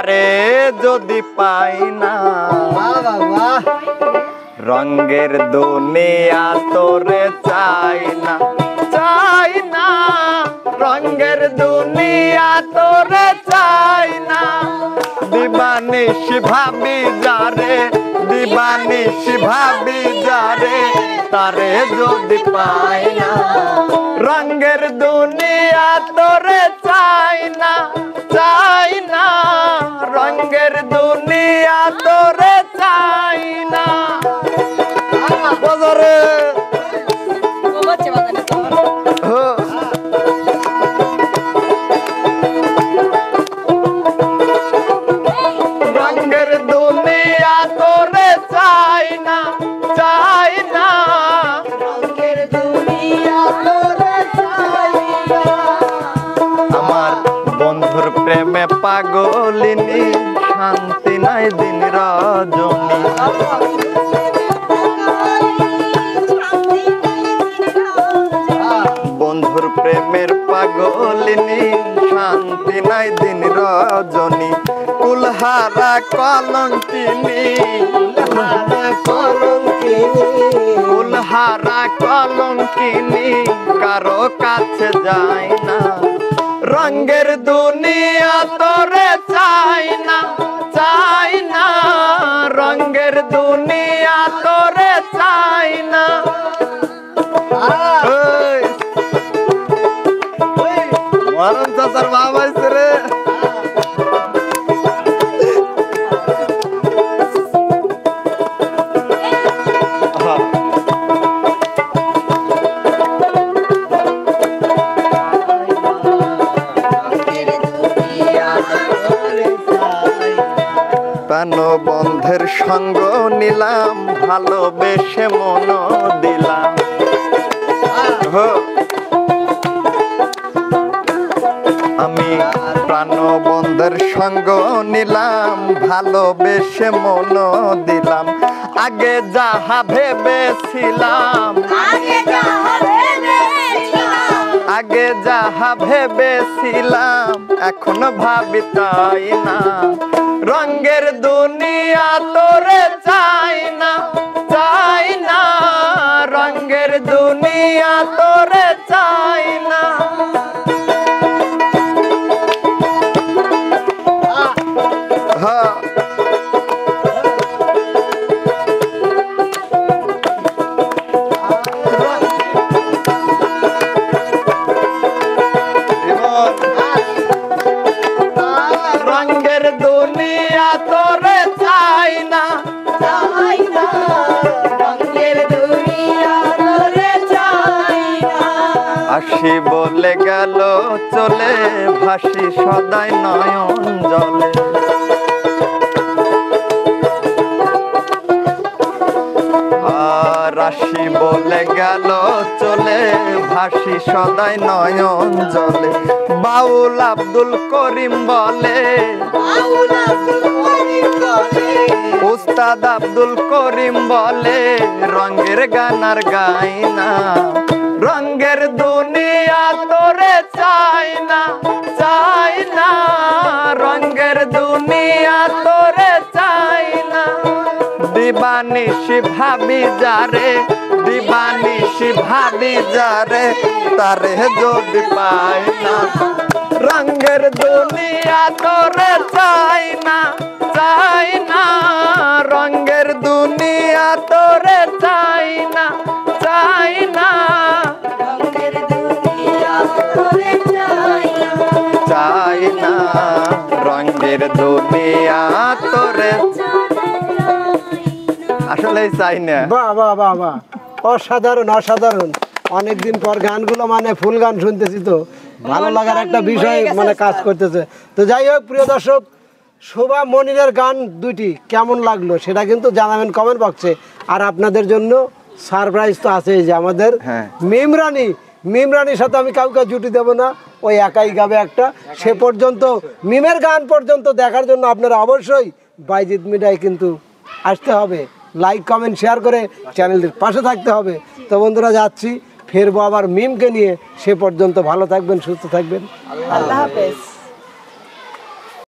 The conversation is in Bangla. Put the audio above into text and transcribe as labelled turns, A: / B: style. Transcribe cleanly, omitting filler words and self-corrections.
A: তারে যদি পাই না রঙের দুনিয়া তোরে চাই না রঙের দুনিয়া তোরে চাই না দিবানিশি ভাবি যারে দিবানিশি ভাবি যারে তারে যদি পাই না রঙের দুনিয়া তোরে চাই না রঙের দুনিয়া তোরে চাই না বাজারে রঙের দুনিয়া তোরে চাই না রঙের দুনিয়া তোরে চাই না আমার বন্ধুর প্রেমে পাগলিনী শান্তি নাই দিন রজনী বন্ধুর প্রেমের পাগলিনী শান্তি নাই দিন রজনী কুলহারা কলঙ্কিনী কুলহারা কলঙ্কিনী কারো কাছে যায় না রঙের দুনিয়া তোরে চাই না রঙের দুনিয়া তোরে চাই না মরণ চাচার বাবা রে বন্ধের সঙ্গ নিলাম ভালোবেসে মন দিলাম আমি প্রাণবন্ধের সঙ্গ নিলাম ভালোবেসে মন দিলাম আগে যাহা ভেবেছিলাম আগে যাহা ভেবেছিলাম এখন ভাবি তাই না রঙের দুনিয়া তোরে চাই না রঙের দুনিয়া তোরে চাই না রঙের দুনিয়া তোরে চাই না রঙের দুনিয়া তোরে চাই না আসি বলে গেল চলে ভাসি সদাই নয়ন জলে রাশি বলে গেল চলে ভাসি সদাই নয়ন জলে বাউল আব্দুল করিম বলে উস্তাদ আব্দুল করিম বলে রঙের গান আর গাই না রঙের দুনিয়া তোরে চাই না রঙের দুনিয়া তোরে চাই না দিবানিশি ভাবি যারে দিবানিশি ভাবি যারে তারে যদি পাই না রঙের দুনিয়া তোরে চাই না রঙের দুনিয়া তোরে চাই না রঙের দুনিয়া তোরে চাই না রঙের দুনিয়া তোরে আসলে চাই না
B: বাহ বাহ বাহ বাহ অসাধারণ অসাধারণ অনেকদিন পর গানগুলো মানে ফুল গান শুনতেছি তো ভালো লাগার একটা বিষয় মানে কাজ করতেছে তো যাই হোক প্রিয় দর্শক শোভা মনিরের গান দুইটি কেমন লাগলো সেটা কিন্তু জানাবেন কমেন্ট বক্সে আর আপনাদের জন্য সারপ্রাইজ তো আছেই যে আমাদের মিমরানির সাথে আমি কাউকে জুটি দেব না ওই একাই গাবে একটা সে পর্যন্ত মিমের গান পর্যন্ত দেখার জন্য আপনারা অবশ্যই বাইজিৎ মিডিয়ায় কিন্তু আসতে হবে লাইক কমেন্ট শেয়ার করে চ্যানেলটির পাশে থাকতে হবে তো বন্ধুরা যাচ্ছি ফিরবো আবার মিমকে নিয়ে সে পর্যন্ত ভালো থাকবেন সুস্থ থাকবেন
C: আল্লাহ হাফেজ।